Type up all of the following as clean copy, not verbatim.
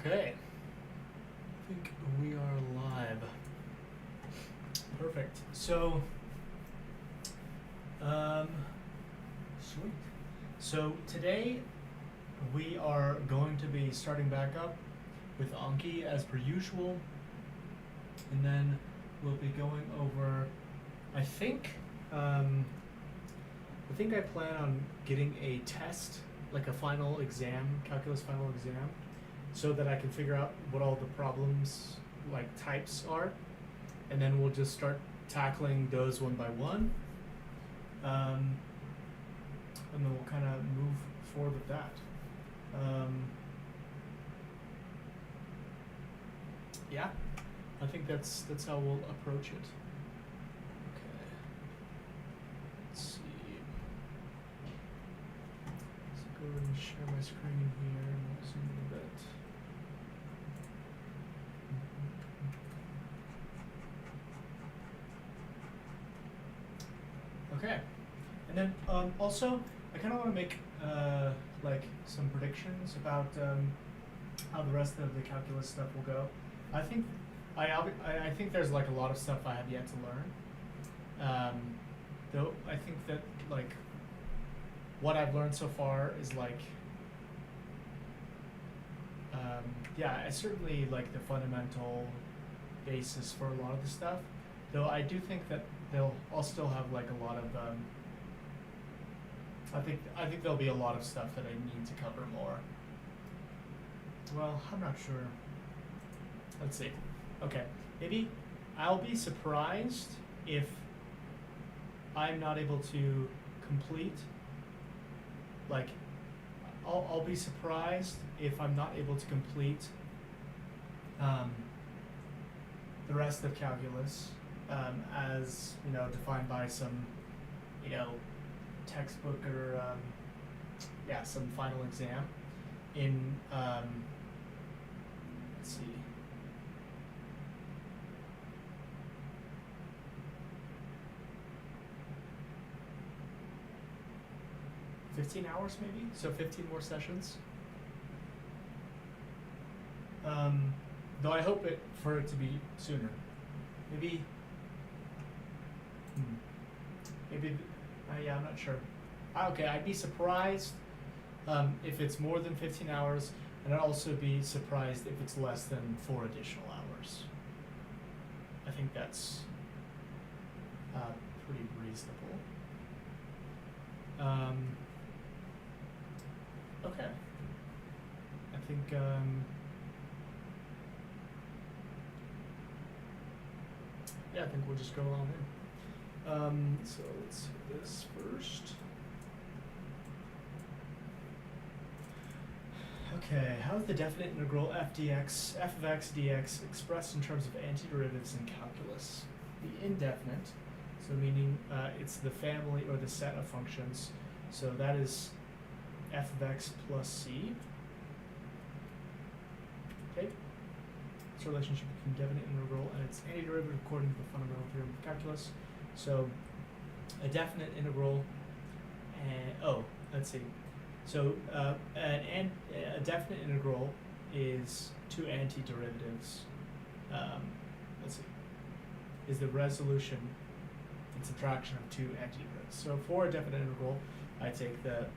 Okay, I think we are live. Perfect. So, sweet. So today we are going to be starting back up with Anki as per usual, and then we'll be going over. I think, I plan on getting a test, like a final exam, calculus final exam, so that I can figure out what all the problems, like types are, and then we'll just start tackling those one by one, and then we'll kind of move forward with that. Yeah, I think that's how we'll approach it. Okay. Let's see. Let's go ahead and share my screen here and we'll zoom in a bit. Okay, and then also I kind of want to make like some predictions about how the rest of the calculus stuff will go. I think I think there's like a lot of stuff I have yet to learn. Though I think that like what I've learned so far is like yeah, it's certainly like the fundamental basis for a lot of the stuff. Though I do think that I'll still have like a lot of I think there'll be a lot of stuff that I need to cover more. Well, I'm not sure. Let's see. Okay, maybe I'll be surprised if I'm not able to complete. Like, I'll be surprised if I'm not able to complete the rest of calculus as defined by some textbook or yeah, some final exam in let's see. $15 hours maybe, so 15 more sessions. Though I hope for it to be sooner. Maybe. Maybe. Yeah, I'm not sure. Okay, I'd be surprised if it's more than 15 hours, and I'd also be surprised if it's less than 4 additional hours. I think that's pretty reasonable. Okay. I think yeah, I think we'll just go on in. So let's do this first. Okay, how is the definite integral f of x dx expressed in terms of antiderivatives in calculus? The indefinite, so meaning it's the family or the set of functions, so that is f of x plus c. Okay, it's a relationship between definite integral and its antiderivative according to the fundamental theorem of calculus. So a definite integral, and let's see. So a definite integral is two antiderivatives. Let's see. Is the resolution and subtraction of two antiderivatives. So for a definite integral, I take the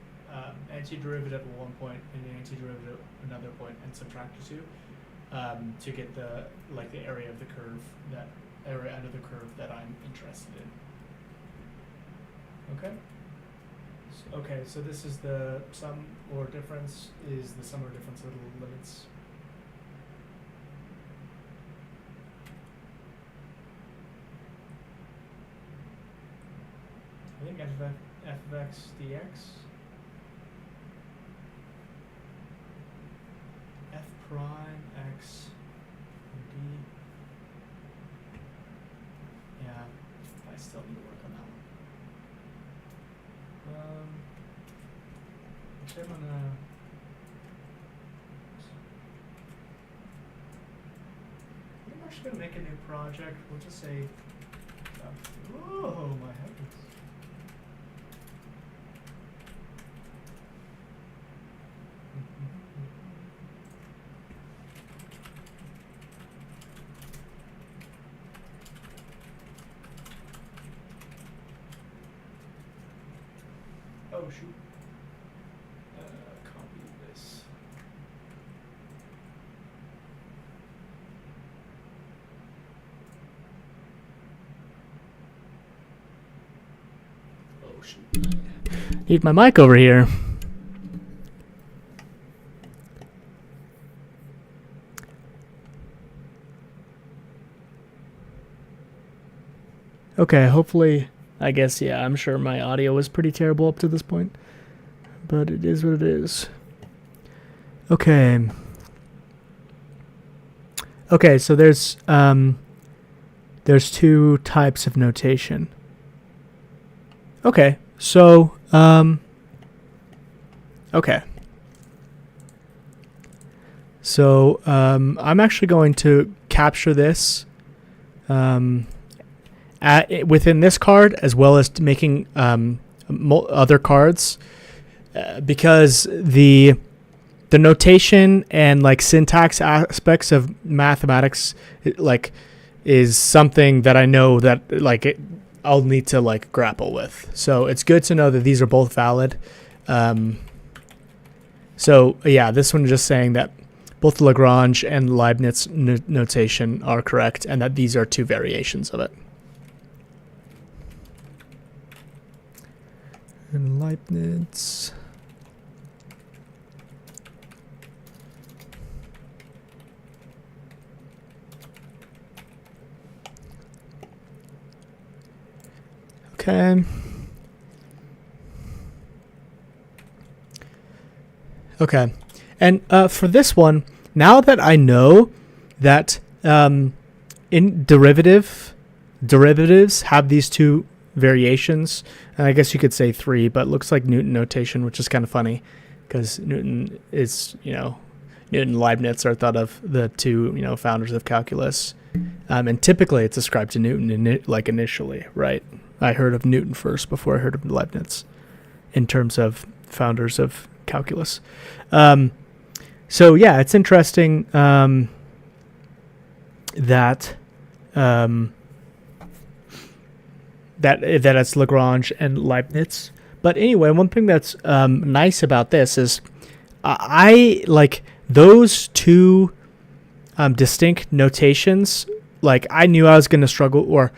antiderivative at one point and the antiderivative at another point and subtract the two to get the area of the curve, that area under the curve that I'm interested in. Okay. Okay, so this is the sum or difference, is the sum or difference of the limits. I think f of x dx. F prime x d. Yeah, I still need to work on that one. Actually, I'm actually gonna make a new project. We'll just say, oh my heavens. Oh shoot. Copy this. Oh shoot. Need my mic over here. Okay, hopefully, I guess, yeah, I'm sure my audio was pretty terrible up to this point, but it is what it is. Okay. Okay, so there's two types of notation. Okay, so, okay. So, I'm actually going to capture this, within this card, as well as making other cards, because the notation and like syntax aspects of mathematics is something that I know that I'll need to grapple with. So it's good to know that these are both valid. So yeah, this one is just saying that both Lagrange and Leibniz notation are correct, and that these are two variations of it. And Leibniz. Okay. Okay. And for this one, now that I know that in derivatives have these two variations, and I guess you could say three, but it looks like Newton notation, which is kind of funny because Newton is, Newton and Leibniz are thought of the two, founders of calculus. And typically it's ascribed to Newton initially, right? I heard of Newton first before I heard of Leibniz in terms of founders of calculus. So yeah, it's interesting that it's Lagrange and Leibniz. But anyway, one thing that's nice about this is I like those two distinct notations. Like I knew I was going to struggle, or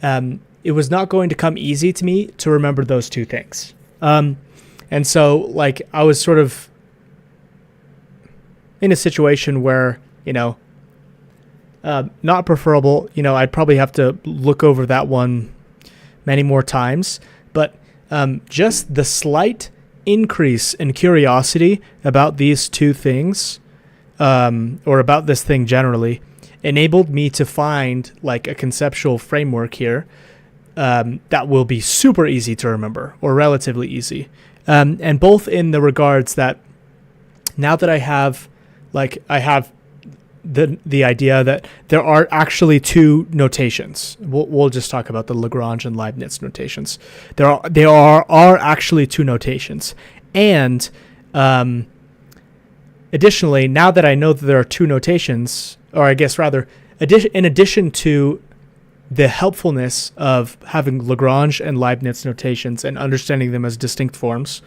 it was not going to come easy to me to remember those two things. And so I was sort of in a situation where, not preferable, I'd probably have to look over that one many more times, but just the slight increase in curiosity about these two things, or about this thing generally, enabled me to find a conceptual framework here that will be super easy to remember, or relatively easy. And both in the regards that now that I have the idea that there are actually two notations. We'll just talk about the Lagrange and Leibniz notations. There are actually two notations. And additionally, now that I know that there are two notations, or I guess rather, in addition to the helpfulness of having Lagrange and Leibniz notations and understanding them as distinct forms,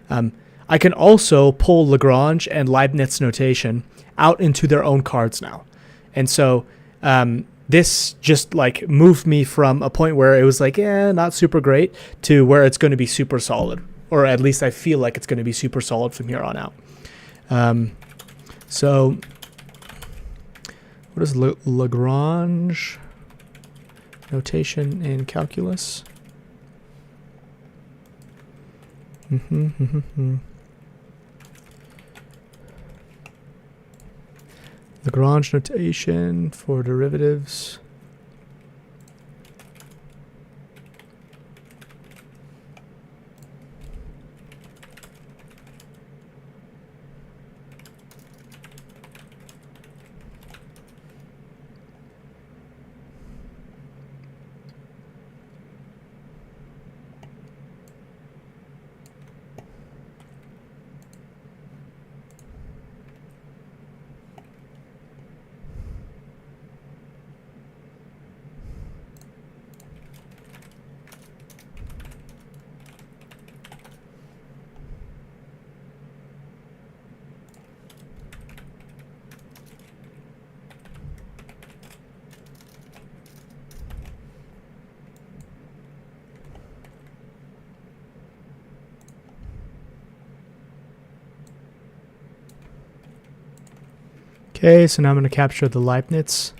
I can also pull Lagrange and Leibniz notation out into their own cards now. And so this just moved me from a point where it was not super great to where it's going to be super solid, or at least I feel like it's going to be super solid from here on out. So what is Lagrange notation in calculus? Lagrange notation for derivatives. Okay, so now I'm going to capture the Leibniz.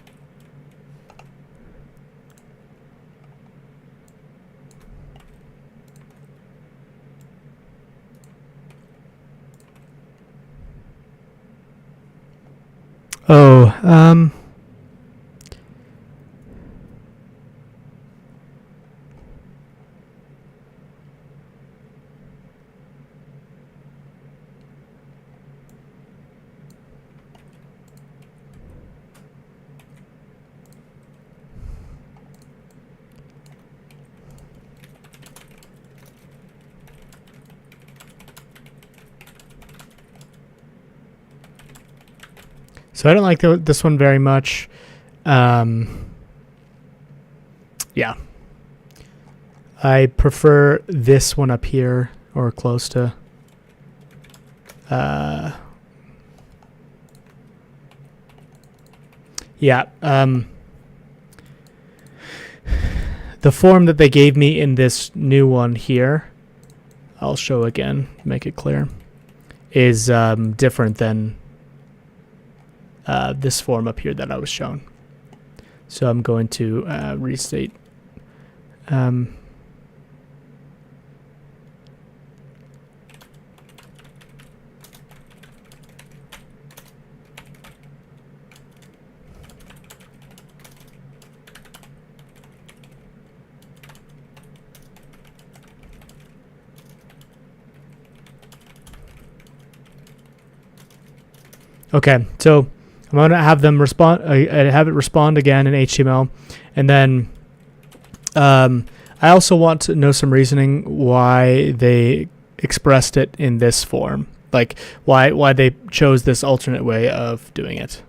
Oh, so I don't like this one very much. Yeah. I prefer this one up here, or close to. Yeah. The form that they gave me in this new one here, I'll show again, make it clear, is different than this form up here that I was shown. So I'm going to restate. Okay, so I'm going to have them respond. I have it respond again in HTML, and then I also want to know some reasoning why they expressed it in this form, like why they chose this alternate way of doing it.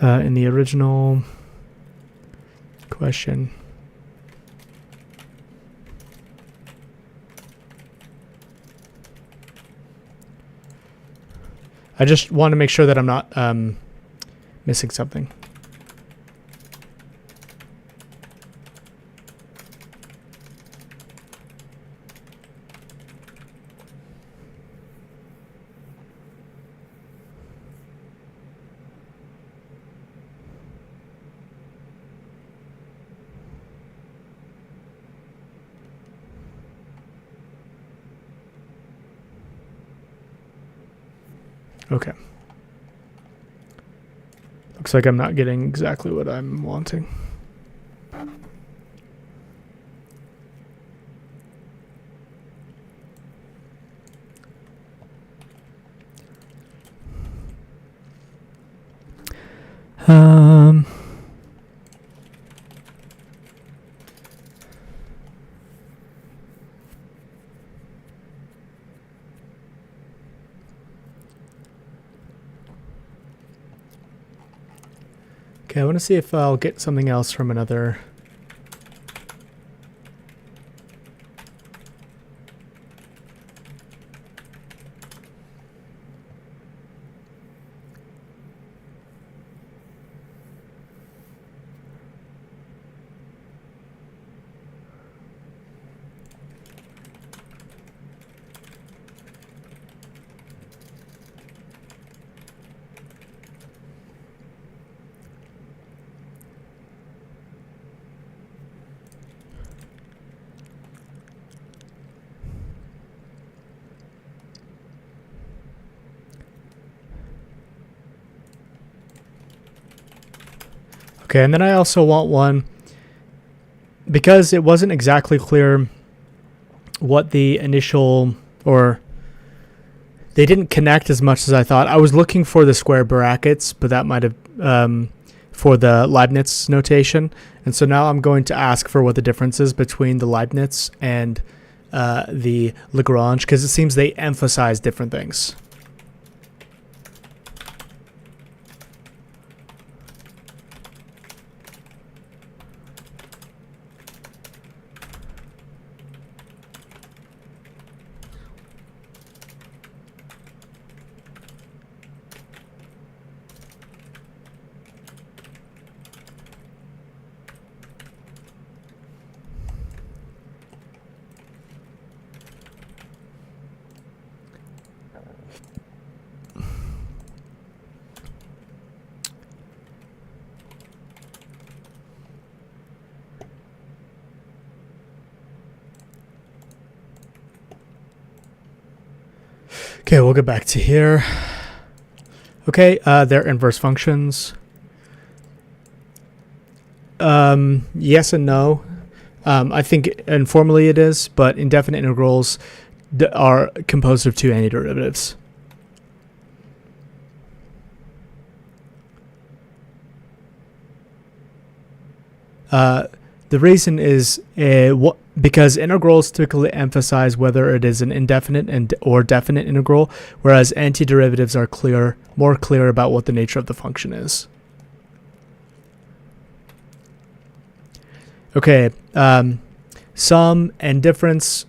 In the original question. I just want to make sure that I'm not missing something. Okay. Looks like I'm not getting exactly what I'm wanting. Okay, I want to see if I'll get something else from another. Okay, and then I also want one, because it wasn't exactly clear what the initial, or they didn't connect as much as I thought. I was looking for the square brackets, but that might have, for the Leibniz notation. And so now I'm going to ask for what the difference is between the Leibniz and the Lagrange, because it seems they emphasize different things. Okay, we'll get back to here. Okay, they're inverse functions. Yes and no. I think informally it is, but indefinite integrals are composed of two antiderivatives. The reason is because integrals typically emphasize whether it is an indefinite or definite integral, whereas antiderivatives are more clear about what the nature of the function is. Okay, sum and difference,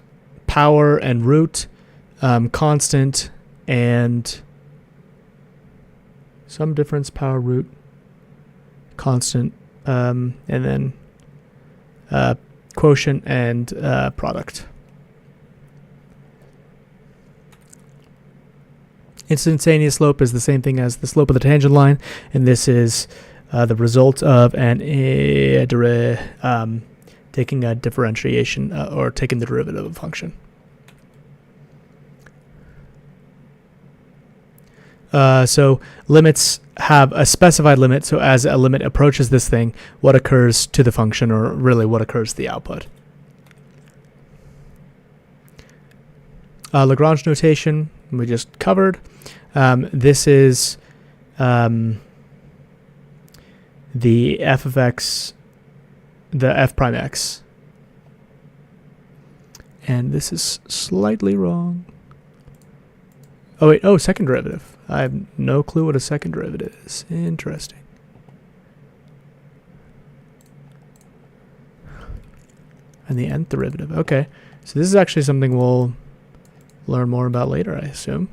power and root, constant and sum, difference, power, root, constant, and then quotient and product. Instantaneous slope is the same thing as the slope of the tangent line, and this is the result of taking a differentiation or taking the derivative of a function. So limits have a specified limit. So as a limit approaches this thing, what occurs to the function, or really what occurs to the output. Lagrange notation we just covered. This is the f of x, the f prime x. And this is slightly wrong. Oh, wait. Oh, second derivative. I have no clue what a second derivative is. Interesting. And the nth derivative. Okay. So this is actually something we'll learn more about later, I assume.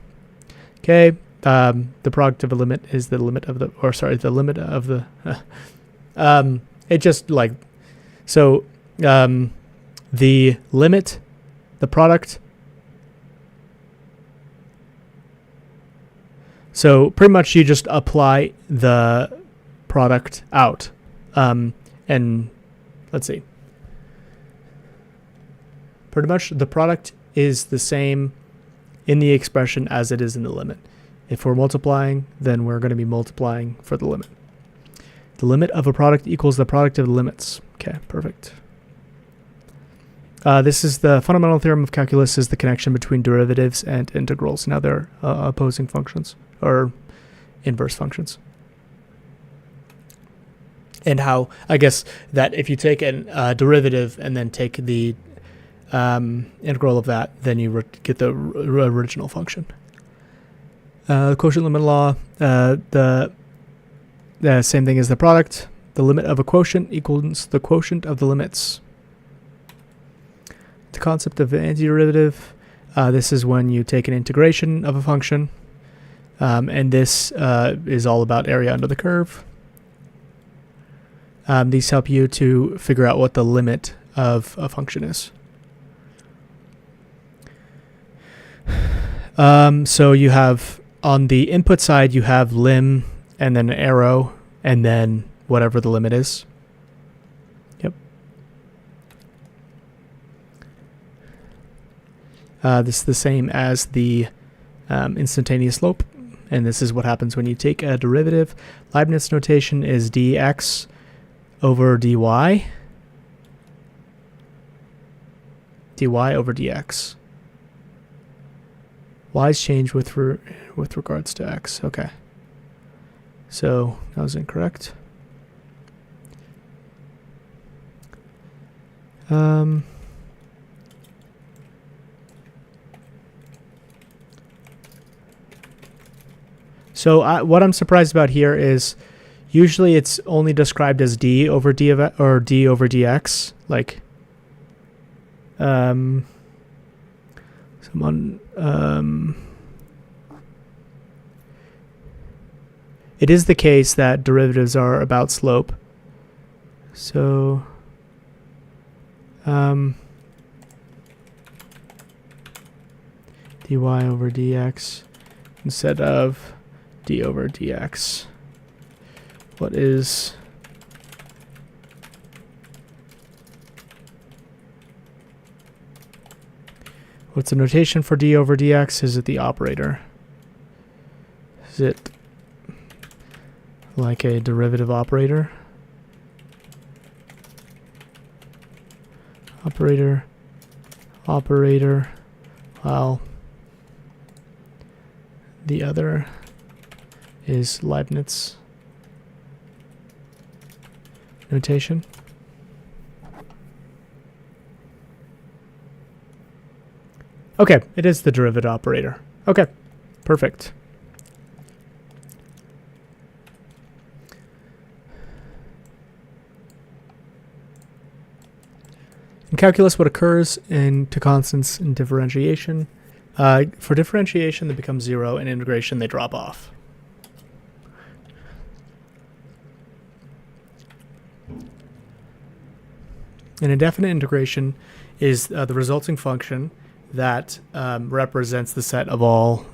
Okay. The product of a limit is the limit of the, or sorry, the limit of the, it just like, so, the limit, the product. So pretty much you just apply the product out. And let's see. Pretty much the product is the same in the expression as it is in the limit. If we're multiplying, then we're going to be multiplying for the limit. The limit of a product equals the product of the limits. Okay, perfect. This is the fundamental theorem of calculus, is the connection between derivatives and integrals. Now they're opposing functions, or inverse functions. And how, I guess, that if you take a derivative and then take the integral of that, then you get the original function. Quotient limit law, the same thing as the product. The limit of a quotient equals the quotient of the limits. The concept of antiderivative, this is when you take an integration of a function, and this is all about area under the curve. These help you to figure out what the limit of a function is. So you have, on the input side, you have lim and then an arrow and then whatever the limit is. Yep. This is the same as the instantaneous slope, and this is what happens when you take a derivative. Leibniz notation is dx over dy, dy over dx. Y's change with regards to x. Okay. So that was incorrect. So what I'm surprised about here is usually it's only described as d over d of or d over dx. Like, it is the case that derivatives are about slope. So, dy over dx instead of d over dx. What is What's the notation for d over dx? Is it the operator? Is it like a derivative operator? Operator, while the other is Leibniz notation. Okay, it is the derivative operator. Okay, perfect. In calculus, what occurs to constants in differentiation? For differentiation, they become 0, and integration, they drop off. An indefinite integration is the resulting function that represents the set of all,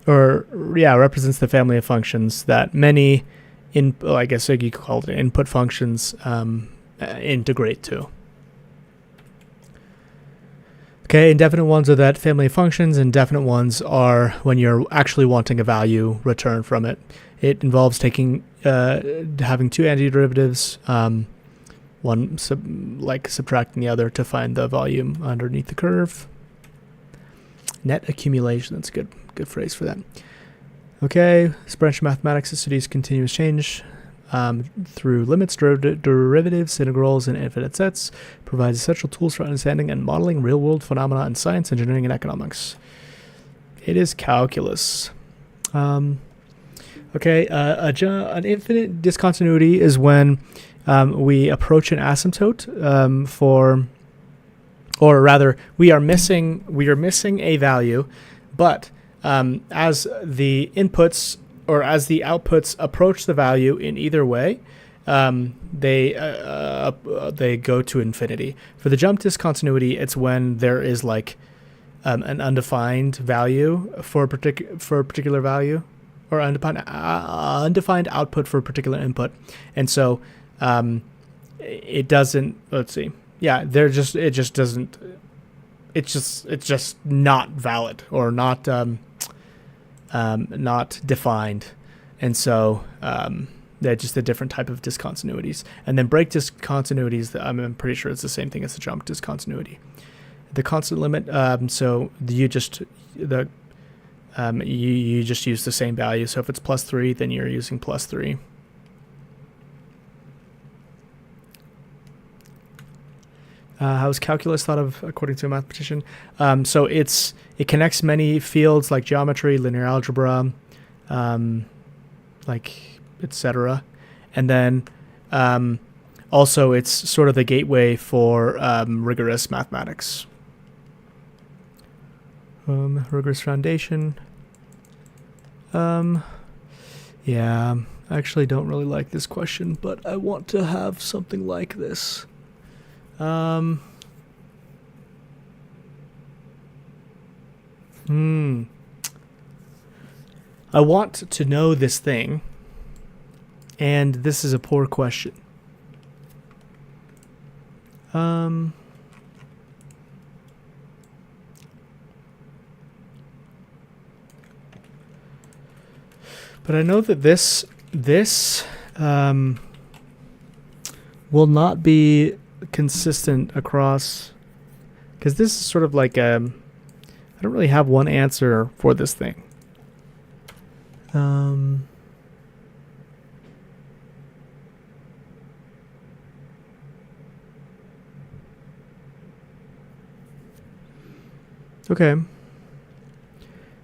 represents the family of functions that many, I guess you could call it input functions, integrate to. Okay, indefinite ones are that family of functions. Indefinite ones are when you're actually wanting a value returned from it. It involves having two antiderivatives, one subtracting the other to find the volume underneath the curve. Net accumulation, that's a good phrase for that. Okay, this branch of mathematics studies continuous change through limits, derivatives, integrals, and infinite sets. Provides essential tools for understanding and modeling real-world phenomena in science, engineering, and economics. It is calculus. Okay, an infinite discontinuity is when we approach an asymptote or rather, we are missing a value, but as the inputs or as the outputs approach the value in either way, they go to infinity. For the jump discontinuity, it's when there is like an undefined value for a particular value, or undefined output for a particular input, and so it doesn't. Let's see. Yeah, it's just not valid or not defined, and so they're just a different type of discontinuities. And then break discontinuities, I'm pretty sure it's the same thing as the jump discontinuity. The constant limit, so you just use the same value. So if it's +3, then you're using +3. How is calculus thought of according to a mathematician? So it connects many fields like geometry, linear algebra, etc. And then also it's sort of the gateway for rigorous mathematics. Rigorous foundation. Yeah, I actually don't really like this question, but I want to have something like this. I want to know this thing, and this is a poor question. But I know that this will not be consistent across, because this is sort of like I don't really have one answer for this thing. Okay,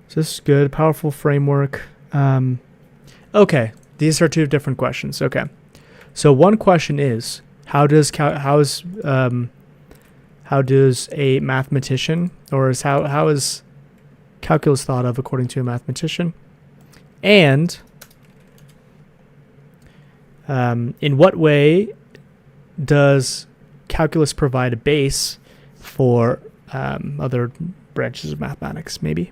so this is good. Powerful framework. Okay, these are two different questions. Okay, so one question is, how does a mathematician, or how is calculus thought of according to a mathematician? And in what way does calculus provide a base for other branches of mathematics, maybe?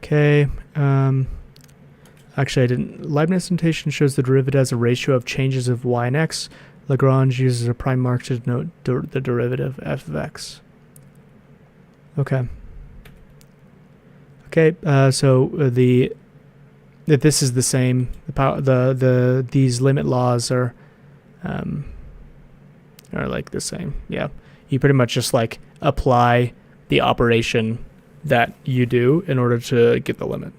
Okay. Actually, I didn't. Leibniz notation shows the derivative as a ratio of changes of y and x. Lagrange uses a prime mark to denote the derivative f of x. Okay. Okay. So this is the same. These limit laws are like the same. Yeah. You pretty much just like apply the operation that you do in order to get the limit.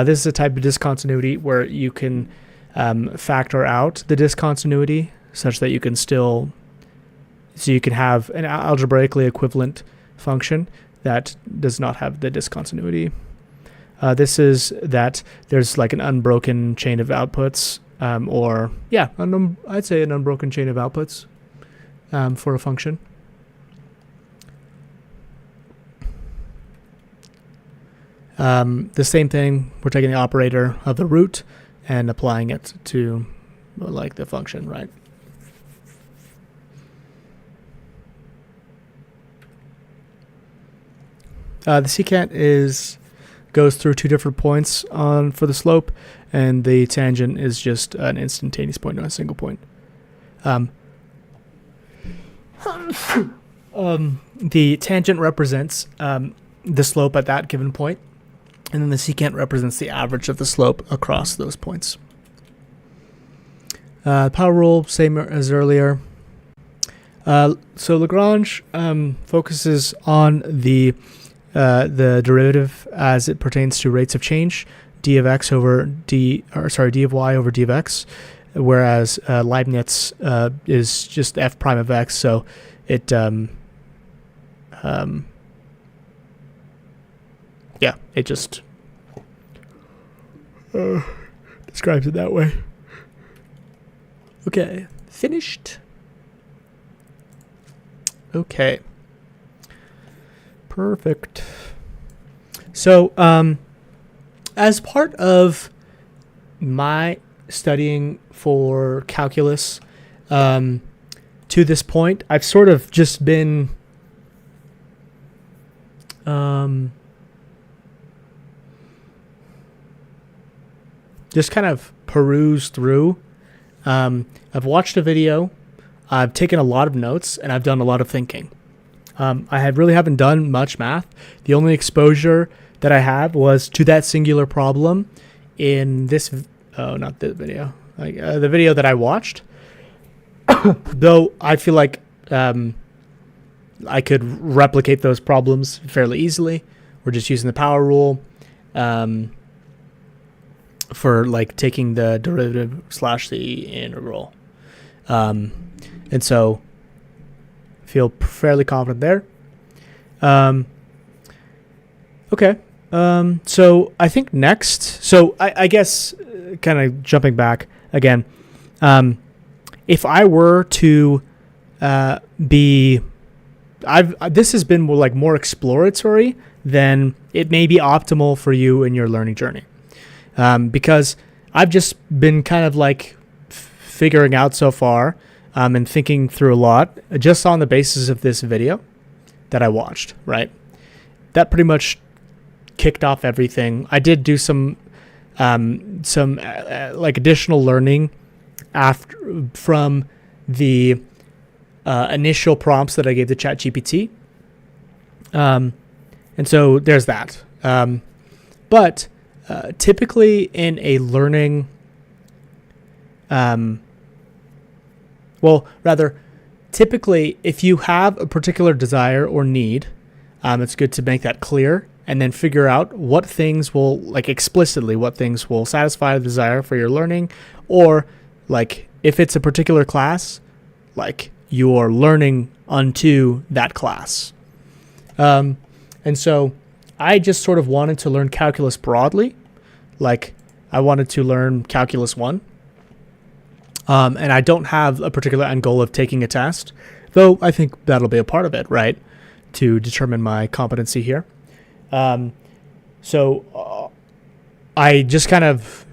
This is a type of discontinuity where you can factor out the discontinuity such that you can still, so you can have an algebraically equivalent function that does not have the discontinuity. This is that there's like an unbroken chain of outputs, I'd say an unbroken chain of outputs for a function. The same thing, we're taking the operator of the root and applying it to like the function, right? The secant goes through two different points for the slope, and the tangent is just an instantaneous point, not a single point. The tangent represents the slope at that given point, and then the secant represents the average of the slope across those points. Power rule, same as earlier. So Lagrange focuses on the derivative as it pertains to rates of change, d of x over d of y over d of x, whereas Leibniz is just f prime of x, so it it just describes it that way. Okay, finished. Okay. Perfect. So, as part of my studying for calculus, to this point, I've sort of just been just kind of perused through. I've watched a video, I've taken a lot of notes, and I've done a lot of thinking. I really haven't done much math. The only exposure that I have was to that singular problem in this, not the video, the video that I watched. Though I feel like I could replicate those problems fairly easily. We're just using the power rule for like taking the derivative / the integral. And so feel fairly confident there. Okay. So I think next, so I guess kind of jumping back again, if I were to this has been more exploratory than it may be optimal for you in your learning journey. Because I've just been kind of like figuring out so far and thinking through a lot just on the basis of this video that I watched, right? That pretty much kicked off everything. I did do some additional learning from the initial prompts that I gave to ChatGPT. And so there's that. But typically in a learning, typically if you have a particular desire or need, it's good to make that clear and then figure out what things will, explicitly, what things will satisfy the desire for your learning, or if it's a particular class, you're learning unto that class. And so I just sort of wanted to learn calculus broadly. I wanted to learn calculus 1. And I don't have a particular end goal of taking a test, though I think that'll be a part of it, right? To determine my competency here. So I just kind of,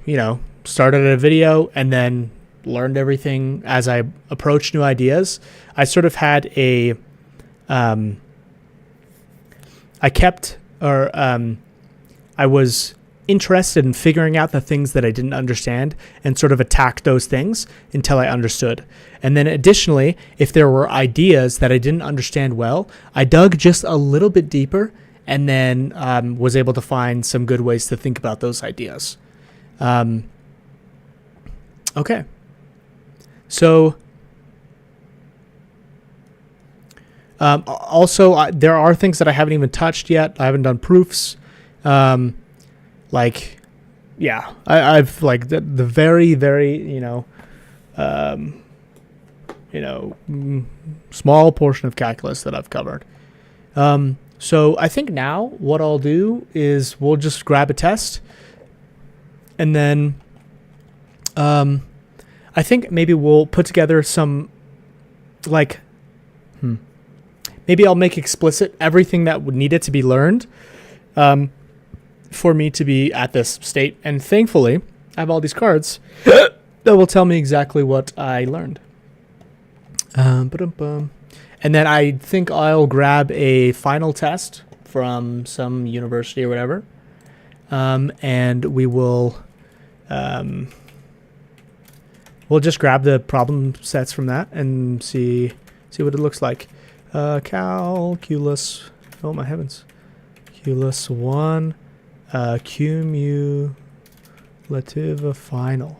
started a video and then learned everything as I approached new ideas. I sort of had I was interested in figuring out the things that I didn't understand and sort of attack those things until I understood. And then additionally, if there were ideas that I didn't understand well, I dug just a little bit deeper and then was able to find some good ways to think about those ideas. Okay. So also, there are things that I haven't even touched yet. I haven't done proofs. I've like the very, very, small portion of calculus that I've covered. So I think now what I'll do is we'll just grab a test, and then I think maybe we'll put together some maybe I'll make explicit everything that would need it to be learned for me to be at this state. And thankfully, I have all these cards that will tell me exactly what I learned. And then I think I'll grab a final test from some university or whatever. And we will we'll just grab the problem sets from that and see what it looks like. Calculus, oh my heavens, Calculus 1, cumulative final.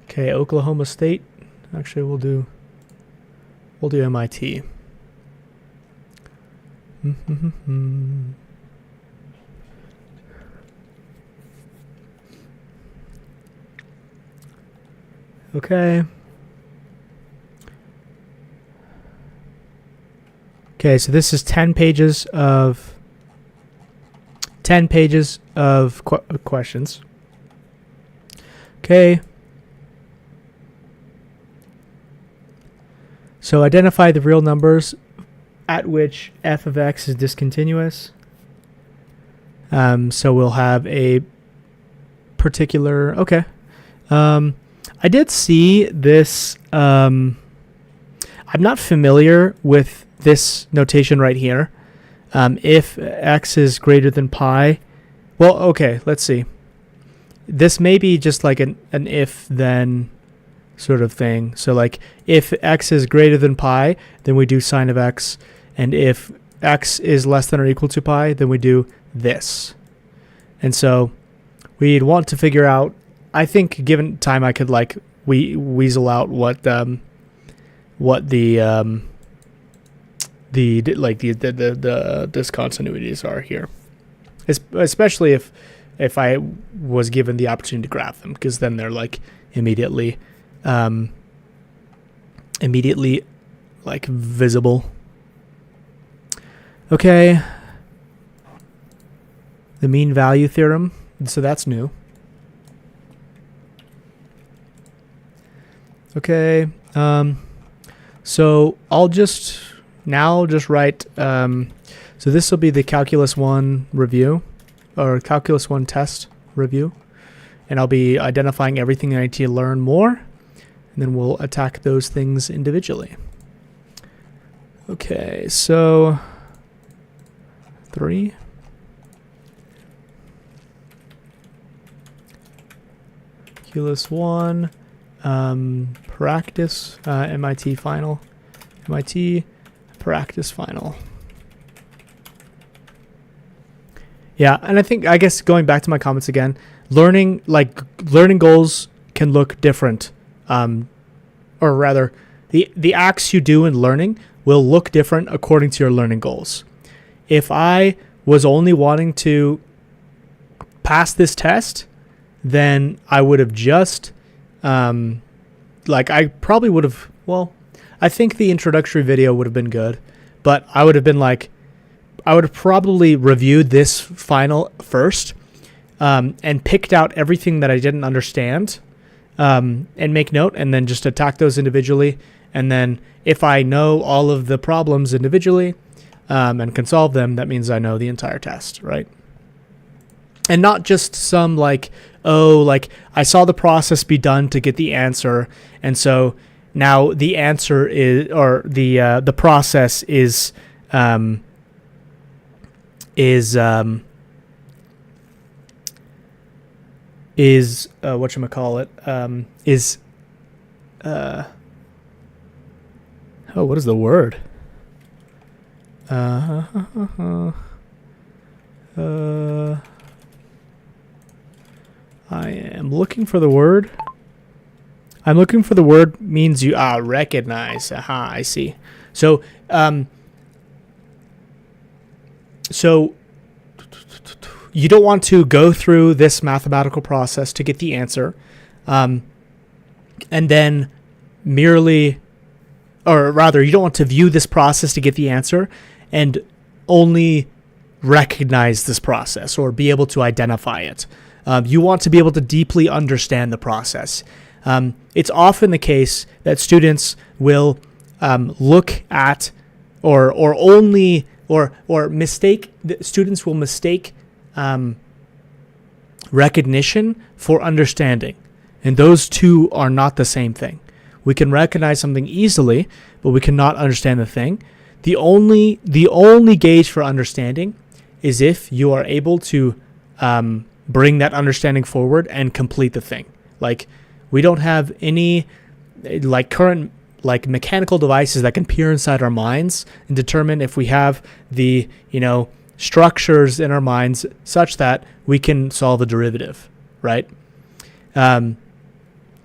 Okay, Oklahoma State. Actually, we'll do MIT. Okay. Okay, so this is 10 pages of questions. Okay. So identify the real numbers at which f of x is discontinuous. So we'll have a particular, okay. I did see this, I'm not familiar with this notation right here. If x is greater than pi, well, okay, let's see. This may be just like an if then sort of thing. So like if x is greater than pi, then we do sine of x. And if x is less than or equal to pi, then we do this. And so we'd want to figure out, I think given time I could like weasel out what the discontinuities are here, especially if I was given the opportunity to graph them, because then they're like immediately like visible. Okay, the mean value theorem, so that's new. Okay, so I'll just write, so this will be the Calculus 1 review, or Calculus 1 test review, and I'll be identifying everything I need to learn more, and then we'll attack those things individually. Okay, so 3. Calculus 1. Practice, MIT final, MIT practice final. Yeah, and I guess going back to my comments again, learning goals can look different, or rather, the acts you do in learning will look different according to your learning goals. If I was only wanting to pass this test, then I would have just I probably would have, I think the introductory video would have been good, but I would have probably reviewed this final first, and picked out everything that I didn't understand, and make note, and then just attack those individually. And then if I know all of the problems individually, and can solve them, that means I know the entire test, right? And not just some I saw the process be done to get the answer, and so now the answer is, or the process is whatchamacallit, is what is the word? I am looking for the word. I'm looking for the word means you recognize. Aha, I see. So you don't want to go through this mathematical process to get the answer, and then merely, or rather, you don't want to view this process to get the answer and only recognize this process or be able to identify it. You want to be able to deeply understand the process. It's often the case that students will look at students will mistake recognition for understanding. And those two are not the same thing. We can recognize something easily, but we cannot understand the thing. The only gauge for understanding is if you are able to bring that understanding forward and complete the thing. Like, we don't have any current mechanical devices that can peer inside our minds and determine if we have the structures in our minds such that we can solve a derivative, right?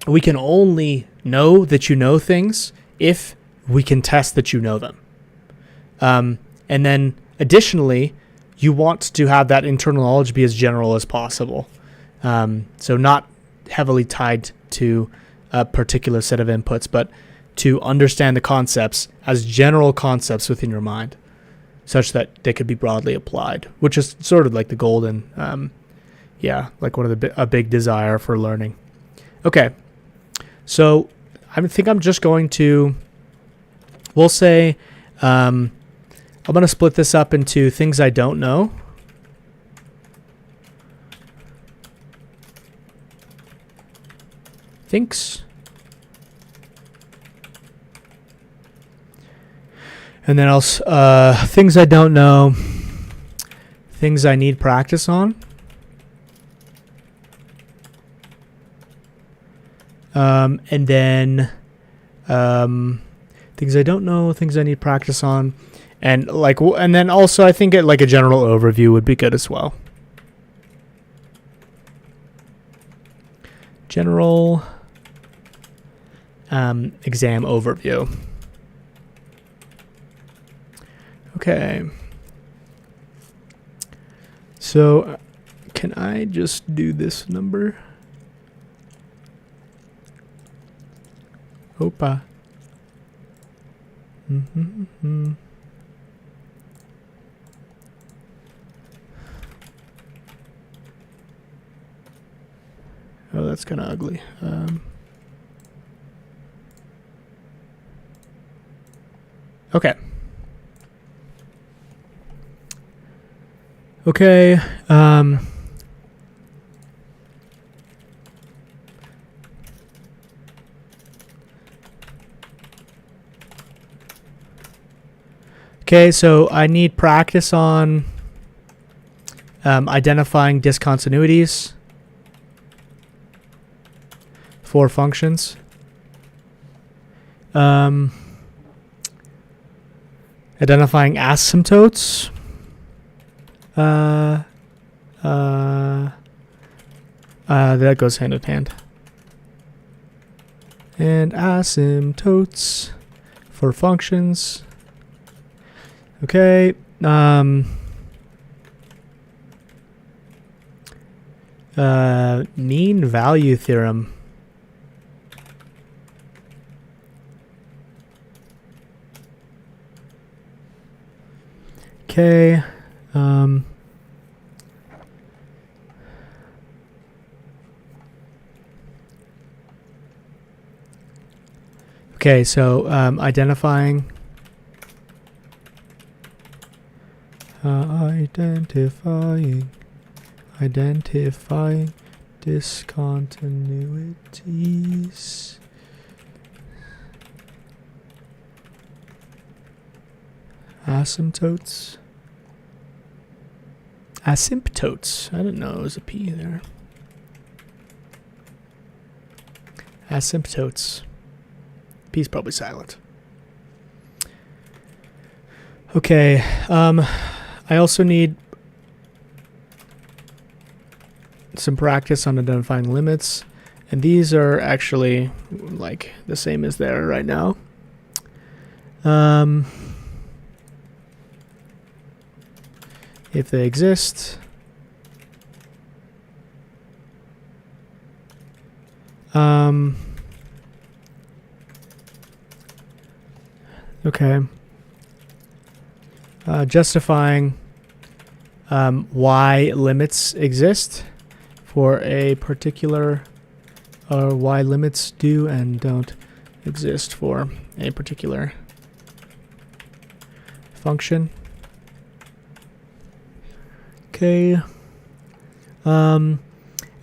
We can only know that you know things if we can test that you know them. And then additionally, you want to have that internal knowledge be as general as possible. So not heavily tied to a particular set of inputs, but to understand the concepts as general concepts within your mind, such that they could be broadly applied, which is sort of like the golden, like one of a big desire for learning. Okay, so I think I'm just going to, we'll say, I'm going to split this up into things I don't know. Thinks. And then else, things I don't know, things I need practice on. And then things I don't know, things I need practice on. And then also I think a general overview would be good as well. General exam overview. Okay. So can I just do this number? Opa. Oh, that's kind of ugly. Okay. Okay. Okay, so I need practice on identifying discontinuities for functions. Identifying asymptotes. That goes hand in hand. And asymptotes for functions. Okay. Mean value theorem. Okay. Okay, so identifying discontinuities Asymptotes. Asymptotes. I didn't know it was a P there. Asymptotes. P's probably silent. Okay. I also need some practice on identifying limits. And these are actually like the same as there right now. If they exist. Okay. Justifying why limits exist for a particular, or why limits do and don't exist for a particular function. Okay. And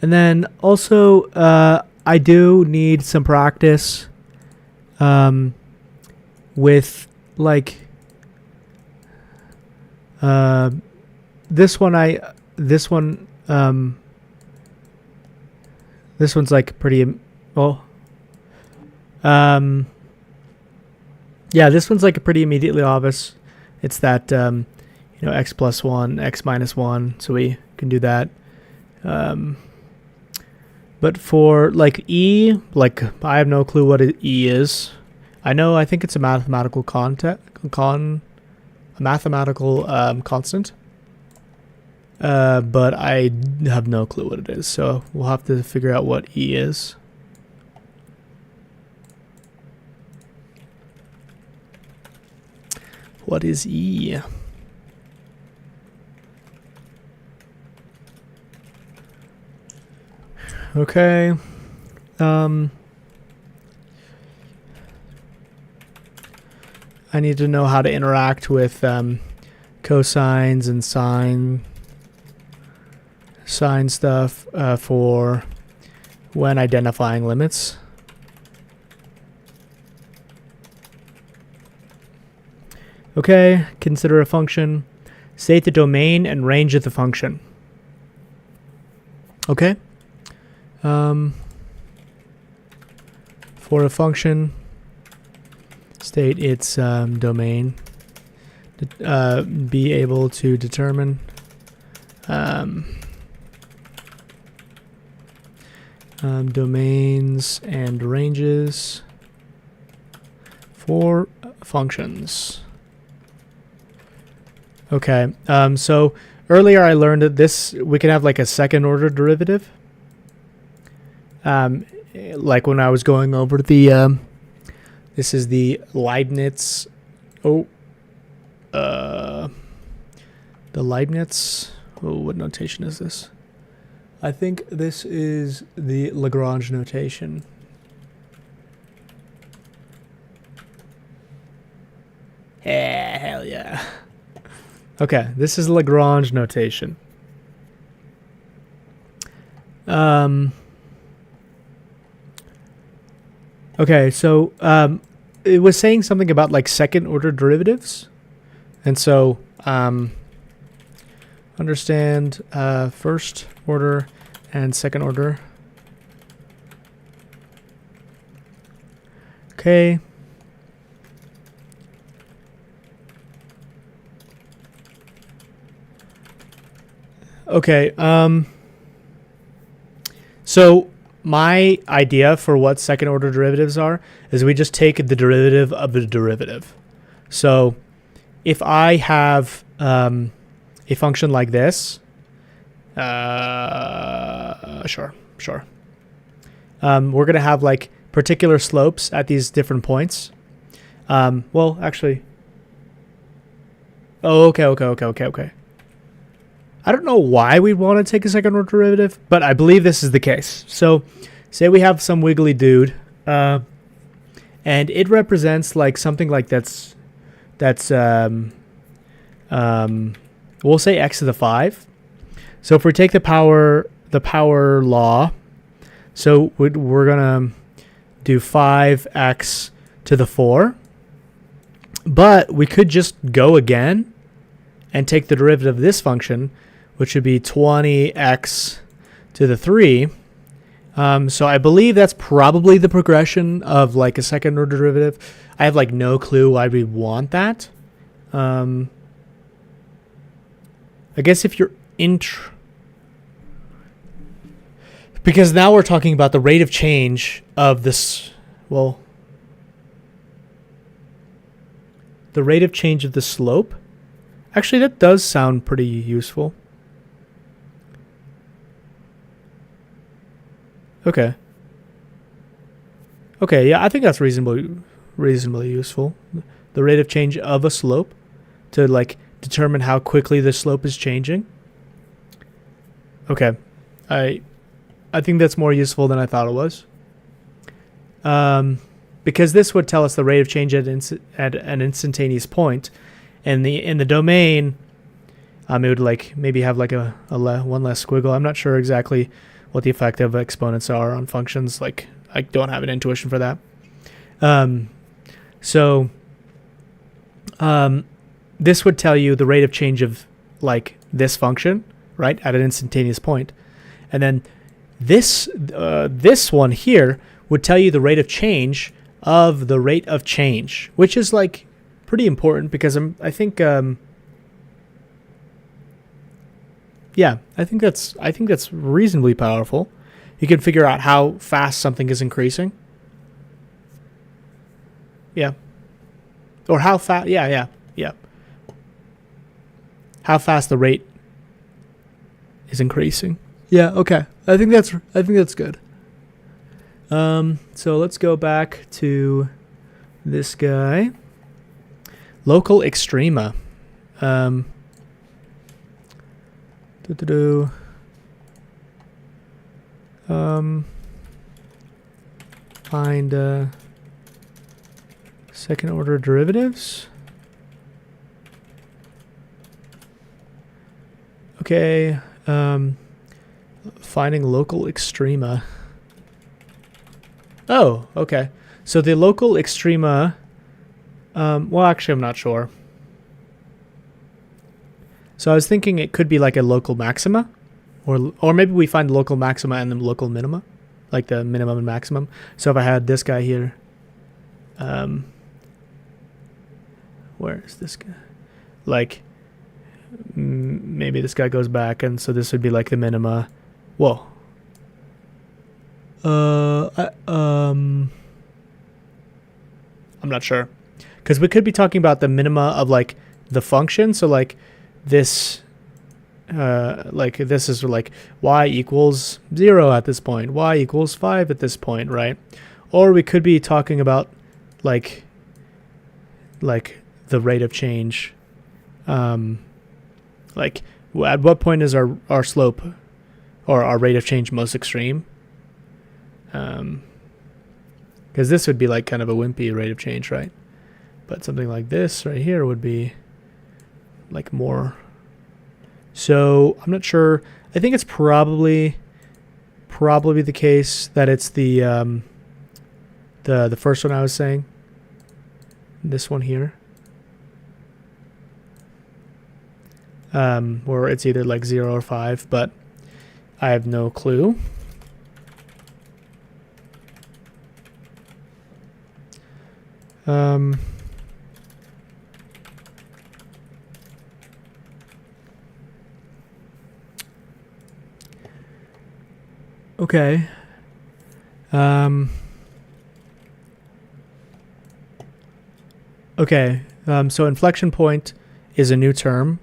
then also, I do need some practice with like this one's like pretty well. Yeah, this one's like pretty immediately obvious. It's that x plus 1, x minus 1, so we can do that. But for like E, like I have no clue what E is. I think it's a mathematical constant, but I have no clue what it is. So we'll have to figure out what E is. What is E? Okay. I need to know how to interact with cosines and sine stuff for when identifying limits. Okay, consider a function. State the domain and range of the function. Okay. For a function, state its domain. Be able to determine domains and ranges for functions. Okay, so earlier I learned that we can have like a second order derivative. Like when I was going over the, this is the Leibniz, the Leibniz, what notation is this? I think this is the Lagrange notation. Yeah, hell yeah. Okay, this is Lagrange notation. Okay, so it was saying something about like second order derivatives. And so understand first order and second order. Okay. Okay, so my idea for what second order derivatives are is we just take the derivative of the derivative. So if I have a function like this, sure. We're going to have like particular slopes at these different points. Well, actually, okay. I don't know why we'd want to take a second order derivative, but I believe this is the case. So say we have some wiggly dude, and it represents like something like that's we'll say x to the 5. So if we take the power law, so we're going to do 5x to the 4. But we could just go again and take the derivative of this function, which would be 20x to the 3. So I believe that's probably the progression of like a second order derivative. I have like no clue why we want that. I guess if you're because now we're talking about the rate of change of this, well, the rate of change of the slope. Actually, that does sound pretty useful. Okay. Okay, yeah, I think that's reasonably useful. The rate of change of a slope to like determine how quickly the slope is changing. Okay. I think that's more useful than I thought it was. Because this would tell us the rate of change at an instantaneous point, and in the domain, it would like maybe have like one less squiggle. I'm not sure exactly what the effect of exponents are on functions. Like I don't have an intuition for that. This would tell you the rate of change of like this function, right, at an instantaneous point, and then this one here would tell you the rate of change of the rate of change, which is like pretty important because I think that's reasonably powerful. You can figure out how fast something is increasing. Yeah. Or how fast, yeah. How fast the rate is increasing. Yeah, okay. I think that's good. So let's go back to this guy. Local extrema. Find second order derivatives. Okay. Finding local extrema. Oh, okay. So the local extrema, well, actually, I'm not sure. So I was thinking it could be like a local maxima, or maybe we find local maxima and then local minima, like the minimum and maximum. So if I had this guy here, where is this guy? Like, maybe this guy goes back, and so this would be like the minima. Whoa. I'm not sure, because we could be talking about the minima of like the function. So like this is like y equals 0 at this point, y equals 5 at this point, right? Or we could be talking about like the rate of change, like at what point is our slope or our rate of change most extreme? Because this would be like kind of a wimpy rate of change, right? But something like this right here would be like more. So I'm not sure. I think it's probably the case that it's the first one I was saying. This one here. Where it's either like 0 or 5, but I have no clue. Okay. Okay. So inflection point is a new term.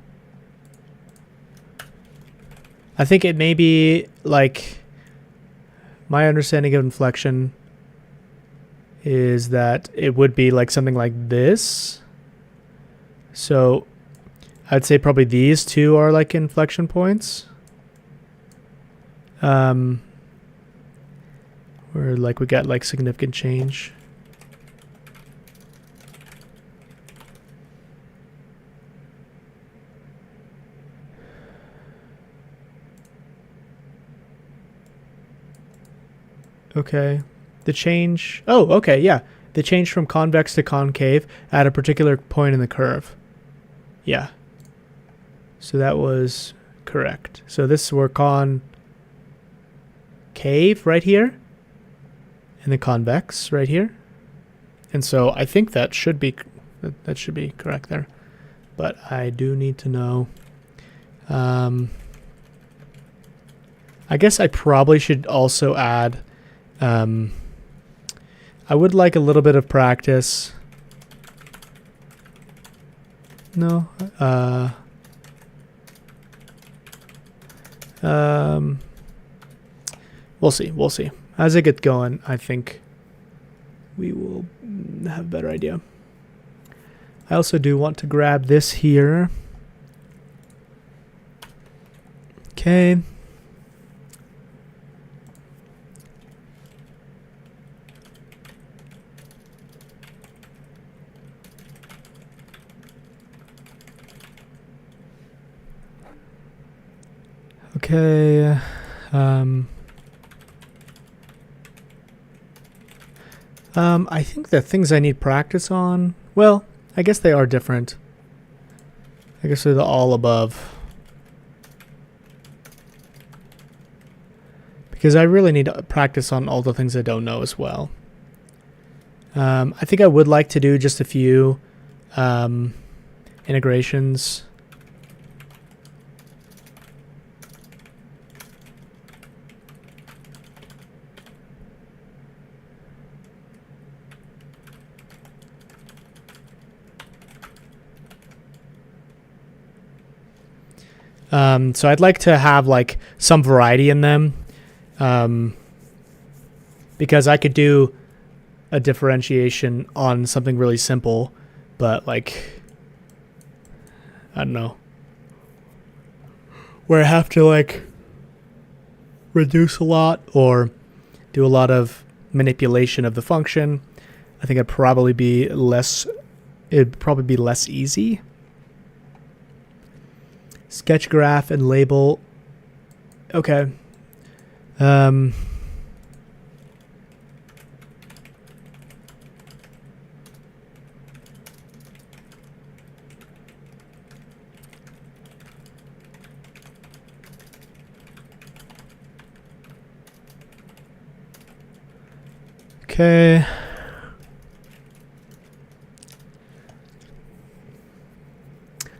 I think it may be like, my understanding of inflection is that it would be like something like this. So I'd say probably these two are like inflection points. Where like we got like significant change. Okay. The change. Oh, okay. Yeah. the change from convex to concave at a particular point in the curve. Yeah. So that was correct. So this we're concave right here, and the convex right here. And so I think that should be correct there. But I do need to know. I guess I probably should also add, I would like a little bit of practice. No. We'll see. We'll see. As it gets going, I think we will have a better idea. I also do want to grab this here. Okay. Okay. I think the things I need practice on, well, I guess they are different. I guess they're the all above. Because I really need to practice on all the things I don't know as well. I think I would like to do just a few integrations. So I'd like to have like some variety in them, because I could do a differentiation on something really simple, but like, I don't know, where I have to like reduce a lot or do a lot of manipulation of the function. I think it'd probably be less easy. Sketch graph and label. Okay. Okay.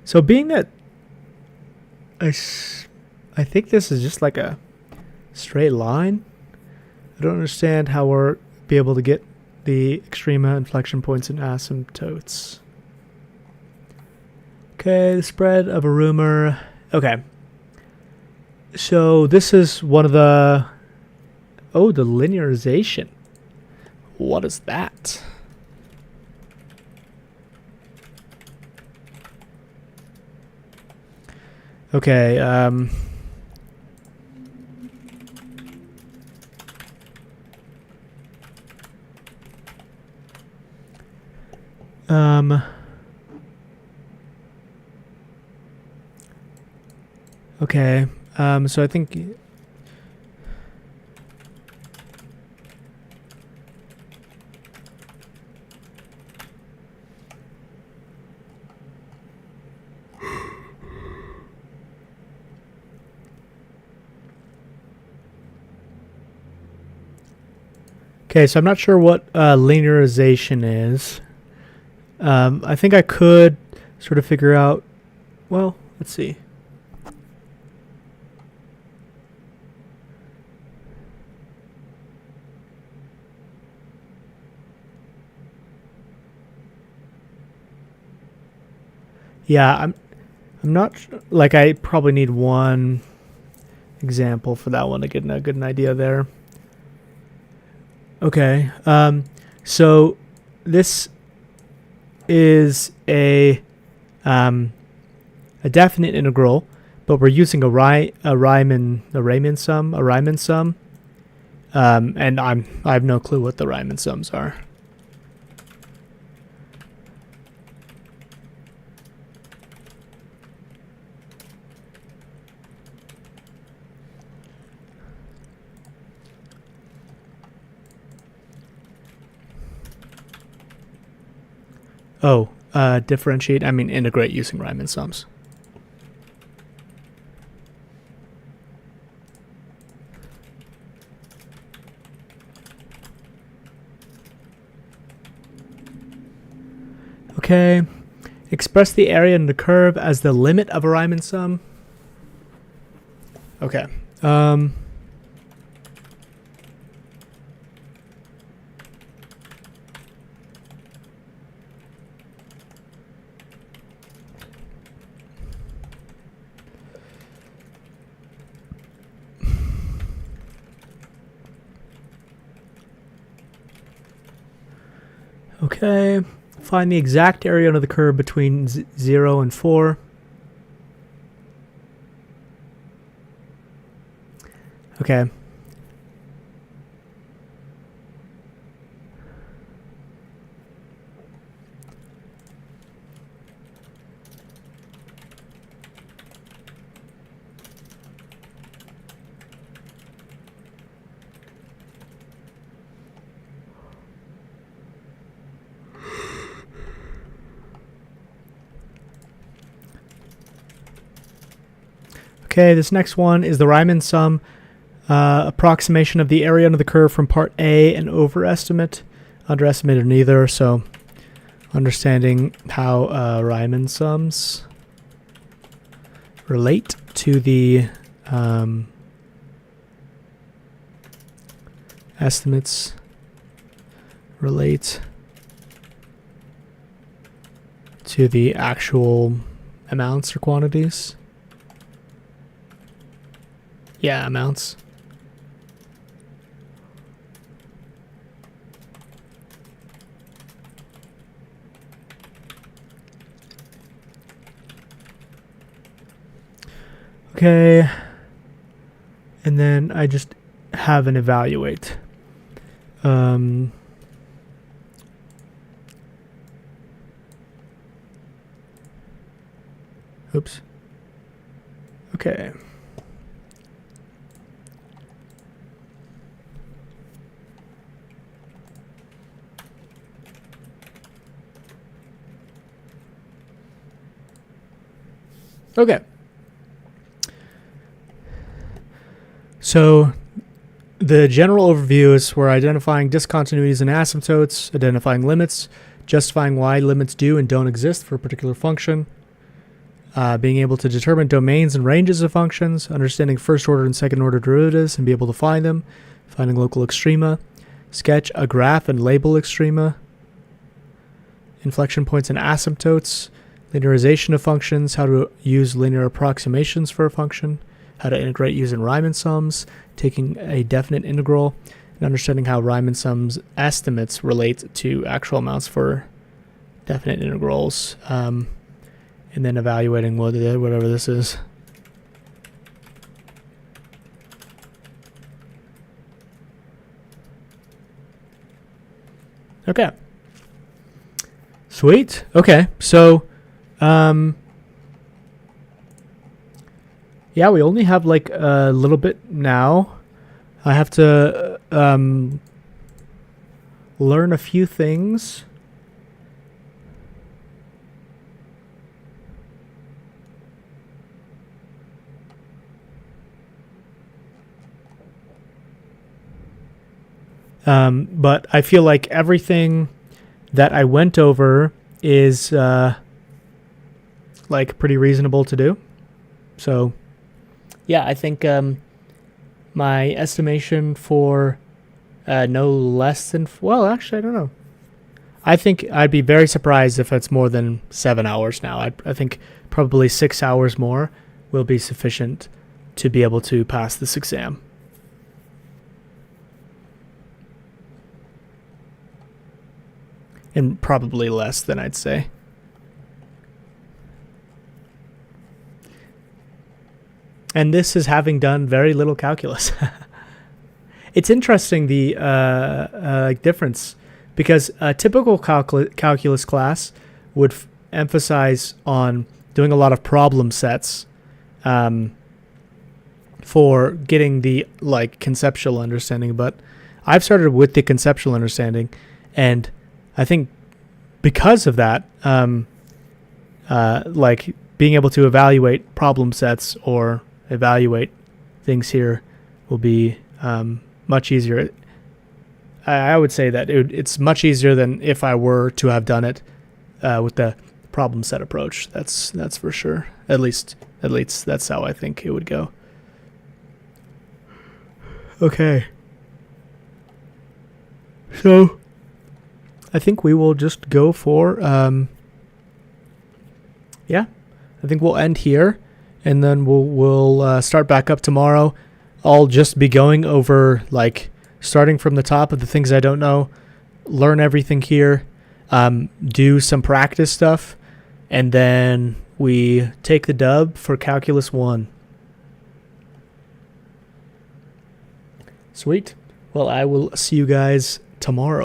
So being that I think this is just like a straight line, I don't understand how we'll be able to get the extrema, inflection points, and asymptotes. Okay, the spread of a rumor. Okay. So this is one of the... Oh, the linearization. What is that? Okay, okay, so I think... Okay, so I'm not sure what linearization is. I think I could sort of figure out... Well, let's see. Yeah, I'm not like I probably need one example for that one to get a good idea there. Okay, so this is a definite integral, but we're using a Riemann sum, and I have no clue what the Riemann sums are. Differentiate, I mean integrate using Riemann sums. Okay. Express the area in the curve as the limit of a Riemann sum. Okay. Okay. Find the exact area under the curve between 0 and 4. Okay. Okay, this next one is the Riemann sum. Approximation of the area under the curve from part A and overestimate, underestimate, or neither. So understanding how Riemann sums relate to the estimates relate to the actual amounts or quantities. Yeah, amounts. Okay. And then I just have an evaluate. Oops. Okay. Okay. So the general overview is we're identifying discontinuities and asymptotes, identifying limits, justifying why limits do and don't exist for a particular function, being able to determine domains and ranges of functions, understanding first order and second order derivatives and be able to find them, finding local extrema, sketch a graph and label extrema, inflection points and asymptotes, linearization of functions, how to use linear approximations for a function, how to integrate using Riemann sums, taking a definite integral, and understanding how Riemann sums estimates relate to actual amounts for definite integrals, and then evaluating whatever this is. Okay. Sweet. Okay, so yeah, we only have like a little bit now. I have to learn a few things. But I feel like everything that I went over is like pretty reasonable to do. So yeah, I think my estimation for no less than, well, actually, I don't know. I think I'd be very surprised if it's more than 7 hours now. I think probably 6 hours more will be sufficient to be able to pass this exam. And probably less than I'd say. And this is having done very little calculus. It's interesting the difference, because a typical calculus class would emphasize on doing a lot of problem sets for getting the like conceptual understanding. But I've started with the conceptual understanding, and I think because of that, like being able to evaluate problem sets or evaluate things here will be much easier. I would say that it's much easier than if I were to have done it with the problem set approach. That's for sure. At least that's how I think it would go. Okay. So I think we will just go for yeah. I think we'll end here, and then we'll start back up tomorrow. I'll just be going over, like, starting from the top of the things I don't know, learn everything here, do some practice stuff, and then we take the dub for Calculus 1. Sweet. Well, I will see you guys tomorrow.